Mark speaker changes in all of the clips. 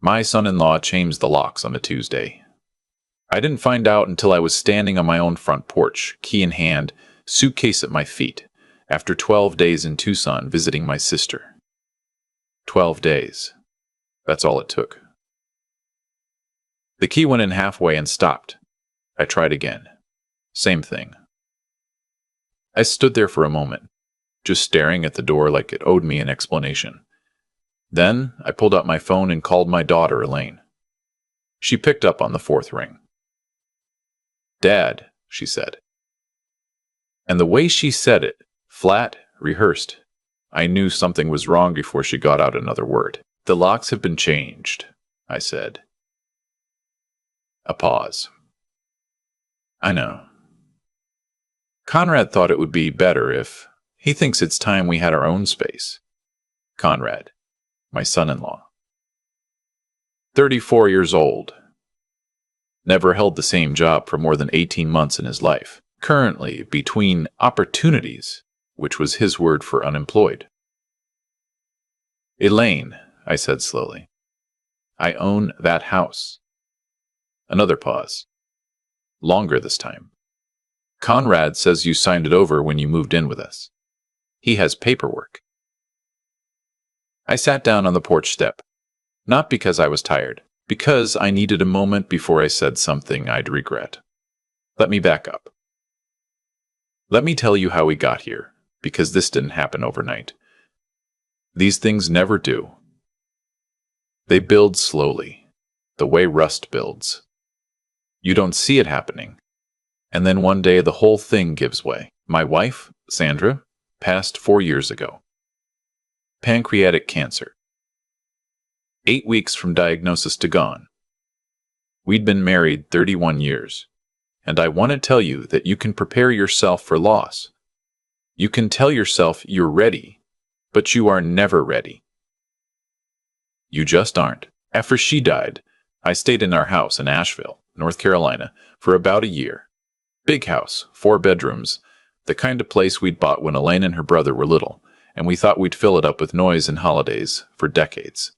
Speaker 1: My son-in-law changed the locks on a Tuesday. I didn't find out until I was standing on my own front porch, key in hand, suitcase at my feet, after 12 days in Tucson visiting my sister. 12 days. That's all it took. The key went in halfway and stopped. I tried again. Same thing. I stood there for a moment, just staring at the door like it owed me an explanation. Then I pulled out my phone and called my daughter, Elaine. She picked up on the fourth ring. "Dad," she said. And the way she said it, flat, rehearsed, I knew something was wrong before she got out another word. "The locks have been changed," I said. A pause. "I know. Conrad thought it would be better if he thinks it's time we had our own space." Conrad, my son-in-law. 34 years old. Never held the same job for more than 18 months in his life. Currently between opportunities, which was his word for unemployed. "Elaine," I said slowly, "I own that house." Another pause. Longer this time. "Conrad says you signed it over when you moved in with us. He has paperwork." I sat down on the porch step, not because I was tired, because I needed a moment before I said something I'd regret. Let me back up. Let me tell you how we got here, because this didn't happen overnight. These things never do. They build slowly, the way rust builds. You don't see it happening, and then one day the whole thing gives way. My wife, Sandra, passed 4 years ago. Pancreatic cancer. 8 weeks from diagnosis to gone. We'd been married 31 years, and I want to tell you that you can prepare yourself for loss. You can tell yourself you're ready, but you are never ready. You just aren't. After she died, I stayed in our house in Asheville, North Carolina, for about a year. Big house, 4 bedrooms, the kind of place we'd bought when Elaine and her brother were little, and we thought we'd fill it up with noise and holidays for decades.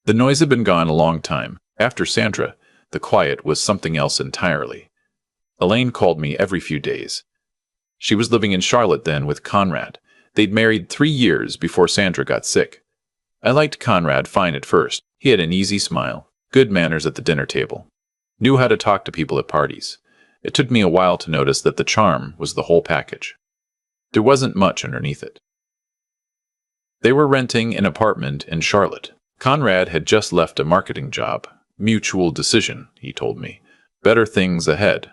Speaker 1: The noise had been gone a long time. After Sandra, the quiet was something else entirely. Elaine called me every few days. She was living in Charlotte then with Conrad. They'd married 3 years before Sandra got sick. I liked Conrad fine at first. He had an easy smile, good manners at the dinner table, knew how to talk to people at parties. It took me a while to notice that the charm was the whole package. There wasn't much underneath it. They were renting an apartment in Charlotte. Conrad had just left a marketing job. Mutual decision, he told me. Better things ahead.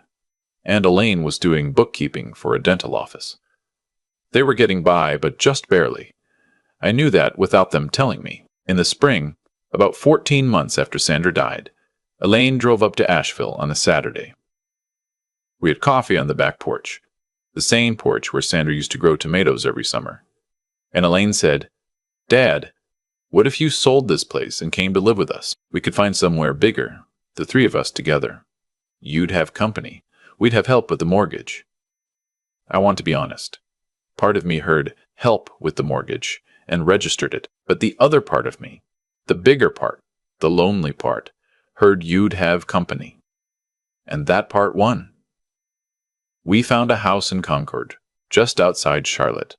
Speaker 1: And Elaine was doing bookkeeping for a dental office. They were getting by, but just barely. I knew that without them telling me. In the spring, about 14 months after Sandra died, Elaine drove up to Asheville on a Saturday. We had coffee on the back porch, the same porch where Sandra used to grow tomatoes every summer. And Elaine said, "Dad, what if you sold this place and came to live with us? We could find somewhere bigger, the 3 of us together. You'd have company. We'd have help with the mortgage." I want to be honest. Part of me heard help with the mortgage and registered it, but the other part of me, the bigger part, the lonely part, heard you'd have company. And that part won. We found a house in Concord, just outside Charlotte.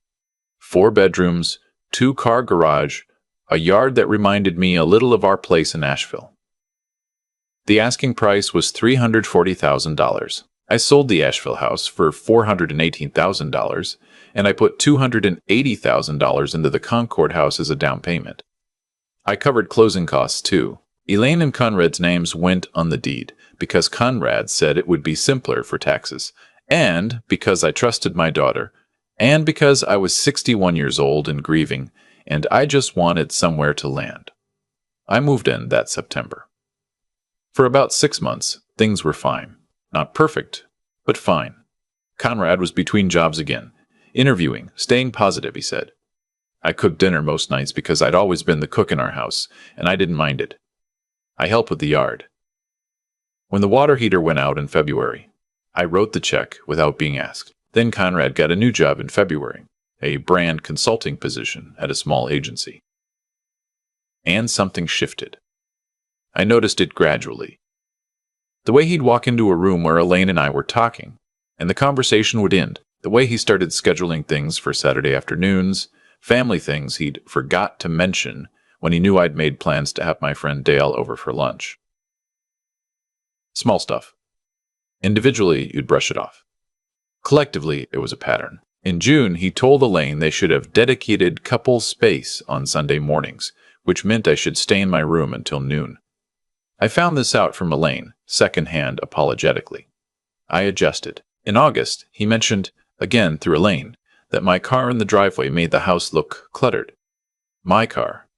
Speaker 1: 4 bedrooms, 2-car garage, a yard that reminded me a little of our place in Asheville. The asking price was $340,000. I sold the Asheville house for $418,000, and I put $280,000 into the Concord house as a down payment. I covered closing costs too. Elaine and Conrad's names went on the deed because Conrad said it would be simpler for taxes, and because I trusted my daughter, and because I was 61 years old and grieving, and I just wanted somewhere to land. I moved in that September. For about 6 months, things were fine. Not perfect, but fine. Conrad was between jobs again, interviewing, staying positive, he said. I cooked dinner most nights because I'd always been the cook in our house, and I didn't mind it. I helped with the yard. When the water heater went out in February, I wrote the check without being asked. Then Conrad got a new job in February, a brand consulting position at a small agency. And something shifted. I noticed it gradually. The way he'd walk into a room where Elaine and I were talking, and the conversation would end. The way he started scheduling things for Saturday afternoons, family things he'd forgot to mention when he knew I'd made plans to have my friend Dale over for lunch. Small stuff. Individually, you'd brush it off. Collectively, it was a pattern. In June, he told Elaine they should have dedicated couple space on Sunday mornings, which meant I should stay in my room until noon. I found this out from Elaine, secondhand apologetically. I adjusted. In August, he mentioned, again through Elaine, that my car in the driveway made the house look cluttered. My car.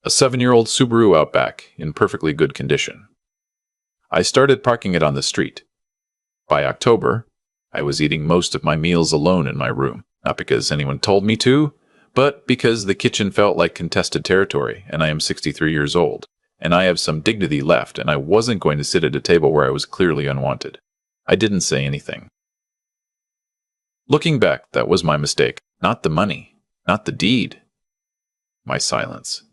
Speaker 1: A 7-year-old Subaru Outback in perfectly good condition. I started parking it on the street. By October, I was eating most of my meals alone in my room, not because anyone told me to, but because the kitchen felt like contested territory, and I am 63 years old, and I have some dignity left, and I wasn't going to sit at a table where I was clearly unwanted. I didn't say anything. Looking back, that was my mistake. Not the money, not the deed. My silence.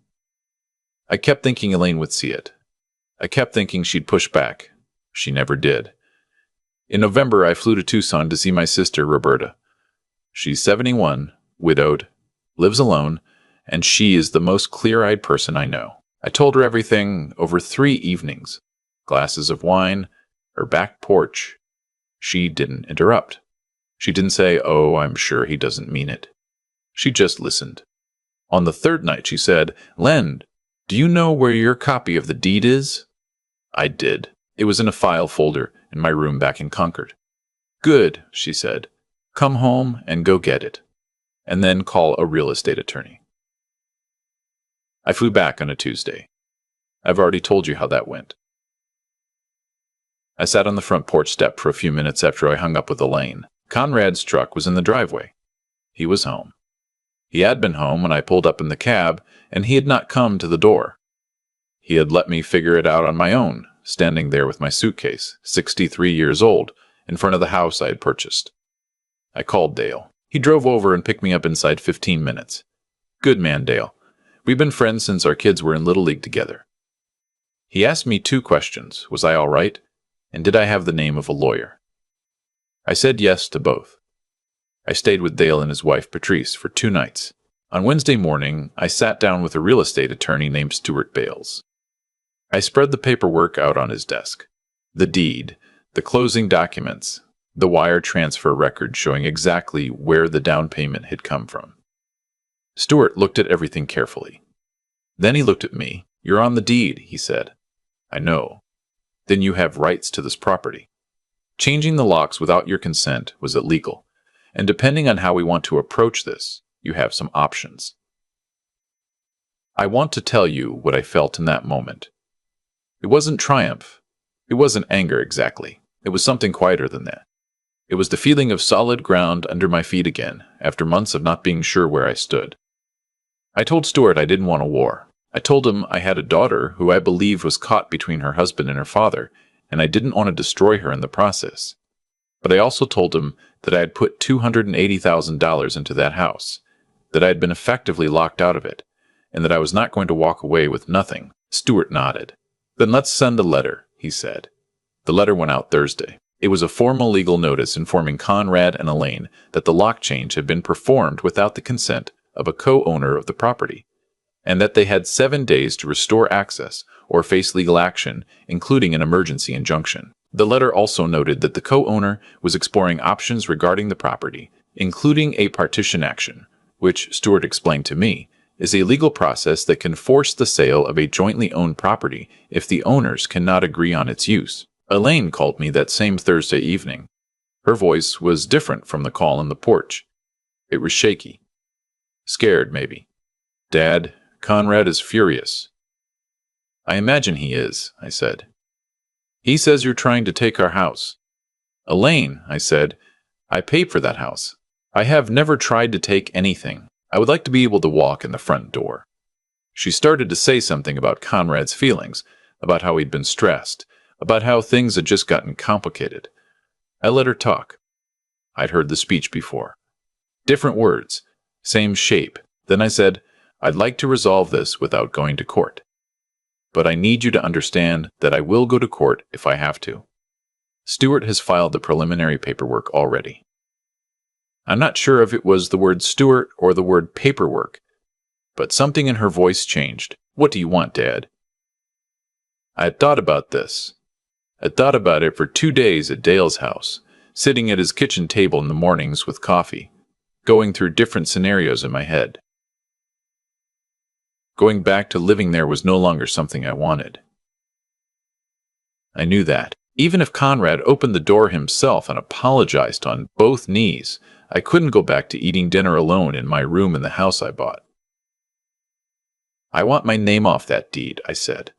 Speaker 1: I kept thinking Elaine would see it. I kept thinking she'd push back. She never did. In November, I flew to Tucson to see my sister, Roberta. She's 71, widowed, lives alone, and she is the most clear-eyed person I know. I told her everything over 3 evenings. Glasses of wine, her back porch. She didn't interrupt. She didn't say, "Oh, I'm sure he doesn't mean it." She just listened. On the 3rd night, she said, "Len, do you know where your copy of the deed is?" I did. It was in a file folder in my room back in Concord. "Good," she said. "Come home and go get it. And then call a real estate attorney." I flew back on a Tuesday. I've already told you how that went. I sat on the front porch step for a few minutes after I hung up with Elaine. Conrad's truck was in the driveway. He was home. He had been home when I pulled up in the cab, and he had not come to the door. He had let me figure it out on my own, standing there with my suitcase, 63 years old, in front of the house I had purchased. I called Dale. He drove over and picked me up inside 15 minutes. Good man, Dale. We've been friends since our kids were in Little League together. He asked me 2 questions. Was I all right? And did I have the name of a lawyer? I said yes to both. I stayed with Dale and his wife, Patrice, for 2 nights. On Wednesday morning, I sat down with a real estate attorney named Stuart Bales. I spread the paperwork out on his desk. The deed, the closing documents, the wire transfer record showing exactly where the down payment had come from. Stuart looked at everything carefully. Then he looked at me. "You're on the deed," he said. "I know. Then you have rights to this property. Changing the locks without your consent was illegal, and depending on how we want to approach this, you have some options." I want to tell you what I felt in that moment. It wasn't triumph. It wasn't anger exactly. It was something quieter than that. It was the feeling of solid ground under my feet again, after months of not being sure where I stood. I told Stuart I didn't want a war. I told him I had a daughter who I believed was caught between her husband and her father, and I didn't want to destroy her in the process. But I also told him that I had put $280,000 into that house, that I had been effectively locked out of it, and that I was not going to walk away with nothing. Stuart nodded. "Then let's send a letter," he said. The letter went out Thursday. It was a formal legal notice informing Conrad and Elaine that the lock change had been performed without the consent of a co-owner of the property, and that they had 7 days to restore access or face legal action, including an emergency injunction. The letter also noted that the co-owner was exploring options regarding the property, including a partition action, which, Stuart explained to me, is a legal process that can force the sale of a jointly owned property if the owners cannot agree on its use. Elaine called me that same Thursday evening. Her voice was different from the call on the porch. It was shaky. Scared, maybe. "Dad, Conrad is furious." "I imagine he is," I said. "He says you're trying to take our house." "Elaine," I said, "I paid for that house. I have never tried to take anything. I would like to be able to walk in the front door." She started to say something about Conrad's feelings, about how he'd been stressed, about how things had just gotten complicated. I let her talk. I'd heard the speech before. Different words, same shape. Then I said, "I'd like to resolve this without going to court." but I need you to understand that I will go to court if I have to. Stuart has filed the preliminary paperwork already. I'm not sure if it was the word Stuart or the word paperwork, but something in her voice changed. What do you want, Dad? I had thought about this. I'd thought about it for 2 days at Dale's house, sitting at his kitchen table in the mornings with coffee, going through different scenarios in my head. Going back to living there was no longer something I wanted. I knew that. Even if Conrad opened the door himself and apologized on both knees, I couldn't go back to eating dinner alone in my room in the house I bought. I want my name off that deed, I said,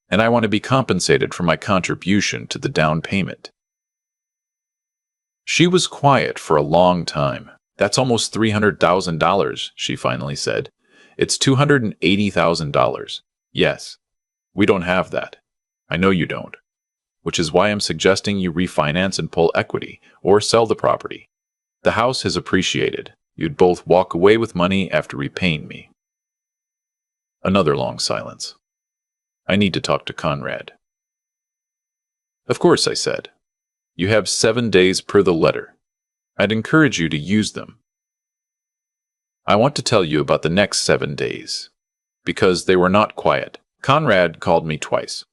Speaker 1: and I want to be compensated for my contribution to the down payment. She was quiet for a long time. That's almost $300,000, she finally said. It's $280,000. Yes, we don't have that. I know you don't. Which is why I'm suggesting you refinance and pull equity, or sell the property. The house has appreciated. You'd both walk away with money after repaying me. Another long silence. I need to talk to Conrad. Of course, I said. You have 7 days per the letter. I'd encourage you to use them. I want to tell you about the next 7 days, because they were not quiet. Conrad called me twice.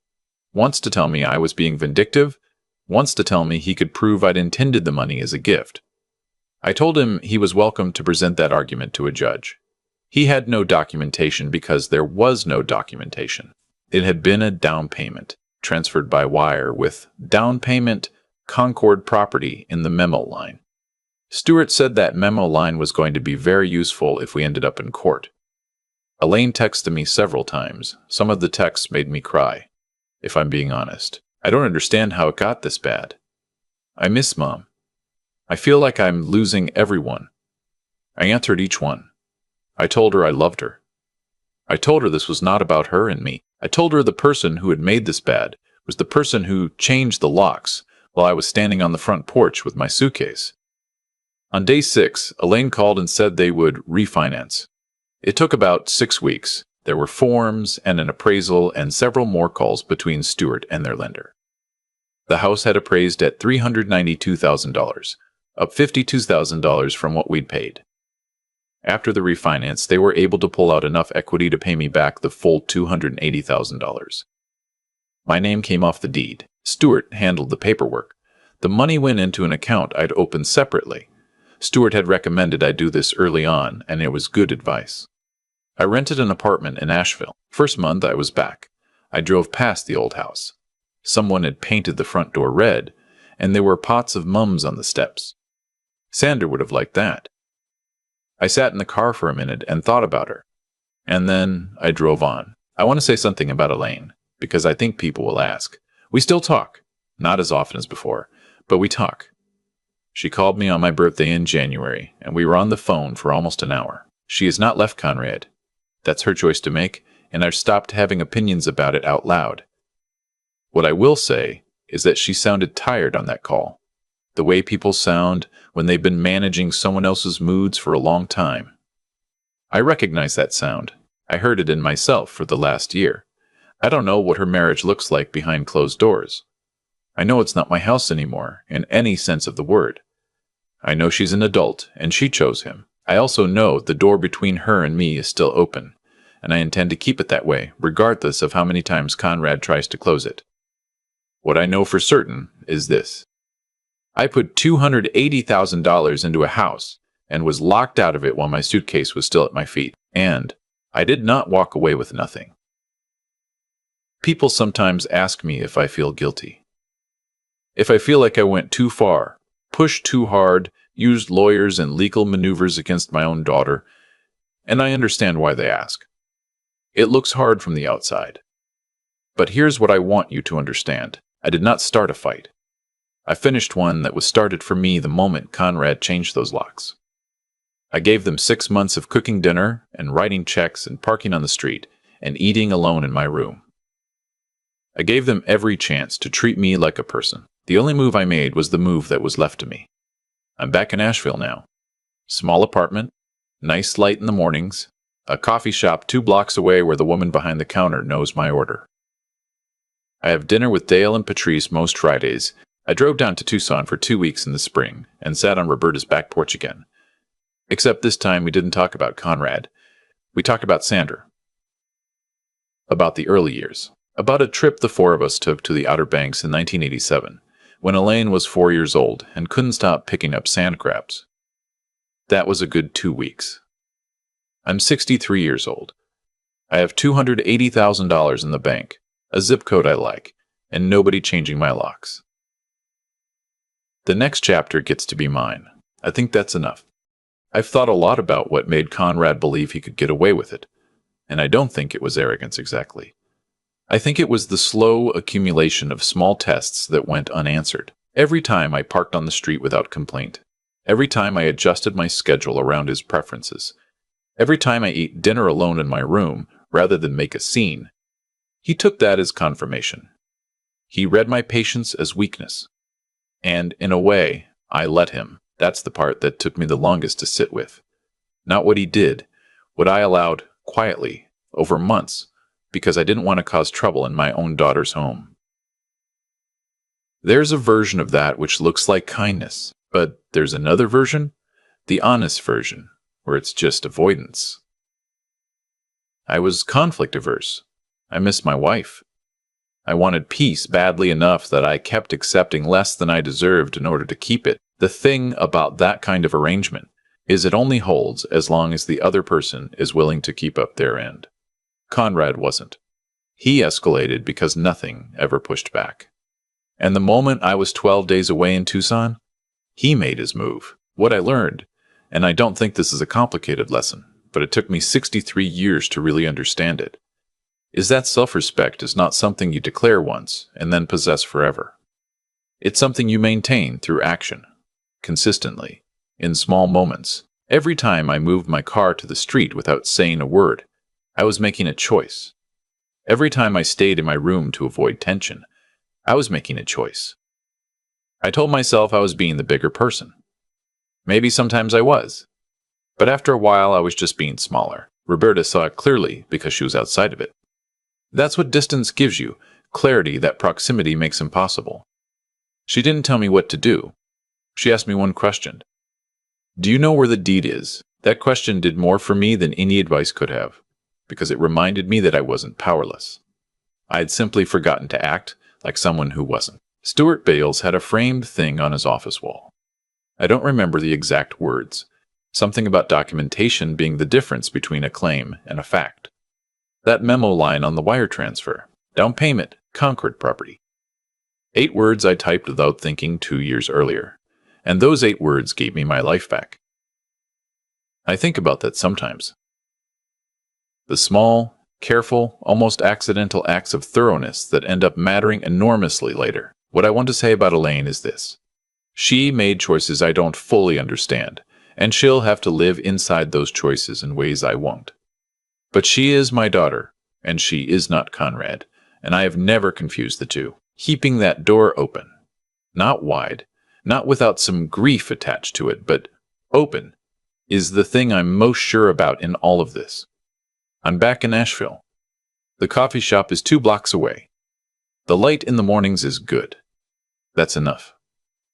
Speaker 1: Once to tell me I was being vindictive, once to tell me he could prove I'd intended the money as a gift. I told him he was welcome to present that argument to a judge. He had no documentation because there was no documentation. It had been a down payment, transferred by wire with down payment Concord property in the memo line. Stuart said that memo line was going to be very useful if we ended up in court. Elaine texted me several times. Some of the texts made me cry. If I'm being honest, I don't understand how it got this bad. I miss Mom. I feel like I'm losing everyone. I answered each one. I told her I loved her. I told her this was not about her and me. I told her the person who had made this bad was the person who changed the locks while I was standing on the front porch with my suitcase. On day 6, Elaine called and said they would refinance. It took about 6 weeks. There were forms and an appraisal and several more calls between Stuart and their lender. The house had appraised at $392,000, up $52,000 from what we'd paid. After the refinance, they were able to pull out enough equity to pay me back the full $280,000. My name came off the deed. Stuart handled the paperwork. The money went into an account I'd opened separately. Stuart had recommended I do this early on, and it was good advice. I rented an apartment in Asheville. First month I was back. I drove past the old house. Someone had painted the front door red, and there were pots of mums on the steps. Sander would have liked that. I sat in the car for a minute and thought about her. And then I drove on. I want to say something about Elaine, because I think people will ask. We still talk. Not as often as before, but we talk. She called me on my birthday in January, and we were on the phone for almost an hour. She has not left Conrad. That's her choice to make, and I've stopped having opinions about it out loud. What I will say is that she sounded tired on that call, the way people sound when they've been managing someone else's moods for a long time. I recognize that sound. I heard it in myself for the last year. I don't know what her marriage looks like behind closed doors. I know it's not my house anymore, in any sense of the word. I know she's an adult, and she chose him. I also know the door between her and me is still open, and I intend to keep it that way, regardless of how many times Conrad tries to close it. What I know for certain is this. I put $280,000 into a house and was locked out of it while my suitcase was still at my feet, and I did not walk away with nothing. People sometimes ask me if I feel guilty. If I feel like I went too far, pushed too hard, used lawyers and legal maneuvers against my own daughter, and I understand why they ask. It looks hard from the outside. But here's what I want you to understand. I did not start a fight. I finished one that was started for me the moment Conrad changed those locks. I gave them 6 months of cooking dinner and writing checks and parking on the street and eating alone in my room. I gave them every chance to treat me like a person. The only move I made was the move that was left to me. I'm back in Asheville now. Small apartment, nice light in the mornings, a coffee shop 2 blocks away where the woman behind the counter knows my order. I have dinner with Dale and Patrice most Fridays. I drove down to Tucson for 2 weeks in the spring and sat on Roberta's back porch again. Except this time we didn't talk about Conrad. We talked about Sandra. About the early years. About a trip the four of us took to the Outer Banks in 1987, when Elaine was 4 years old and couldn't stop picking up sand crabs. That was a good 2 weeks. I'm 63 years old. I have $280,000 in the bank, a zip code I like, and nobody changing my locks. The next chapter gets to be mine. I think that's enough. I've thought a lot about what made Conrad believe he could get away with it, and I don't think it was arrogance exactly. I think it was the slow accumulation of small tests that went unanswered. Every time I parked on the street without complaint, every time I adjusted my schedule around his preferences, every time I ate dinner alone in my room rather than make a scene, he took that as confirmation. He read my patience as weakness. And, in a way, I let him. That's the part that took me the longest to sit with. Not what he did, what I allowed quietly, over months, because I didn't want to cause trouble in my own daughter's home. There's a version of that which looks like kindness, but there's another version, the honest version, where it's just avoidance. I was conflict averse. I missed my wife. I wanted peace badly enough that I kept accepting less than I deserved in order to keep it. The thing about that kind of arrangement is it only holds as long as the other person is willing to keep up their end. Conrad wasn't. He escalated because nothing ever pushed back. And the moment I was 12 days away in Tucson, he made his move. What I learned, and I don't think this is a complicated lesson, but it took me 63 years to really understand it, is that self-respect is not something you declare once and then possess forever. It's something you maintain through action, consistently, in small moments. Every time I moved my car to the street without saying a word, I was making a choice. Every time I stayed in my room to avoid tension, I was making a choice. I told myself I was being the bigger person. Maybe sometimes I was. But after a while, I was just being smaller. Roberta saw it clearly because she was outside of it. That's what distance gives you, clarity that proximity makes impossible. She didn't tell me what to do. She asked me one question. Do you know where the deed is? That question did more for me than any advice could have, because it reminded me that I wasn't powerless. I had simply forgotten to act like someone who wasn't. Stuart Bales had a framed thing on his office wall. I don't remember the exact words. Something about documentation being the difference between a claim and a fact. That memo line on the wire transfer. Down payment, Concord property. 8 words I typed without thinking 2 years earlier. And those 8 words gave me my life back. I think about that sometimes. The small, careful, almost accidental acts of thoroughness that end up mattering enormously later. What I want to say about Elaine is this. She made choices I don't fully understand, and she'll have to live inside those choices in ways I won't. But she is my daughter, and she is not Conrad, and I have never confused the two. Keeping that door open. Not wide, not without some grief attached to it, but open, is the thing I'm most sure about in all of this. I'm back in Nashville. The coffee shop is 2 blocks away. The light in the mornings is good. That's enough.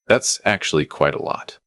Speaker 1: That's actually quite a lot.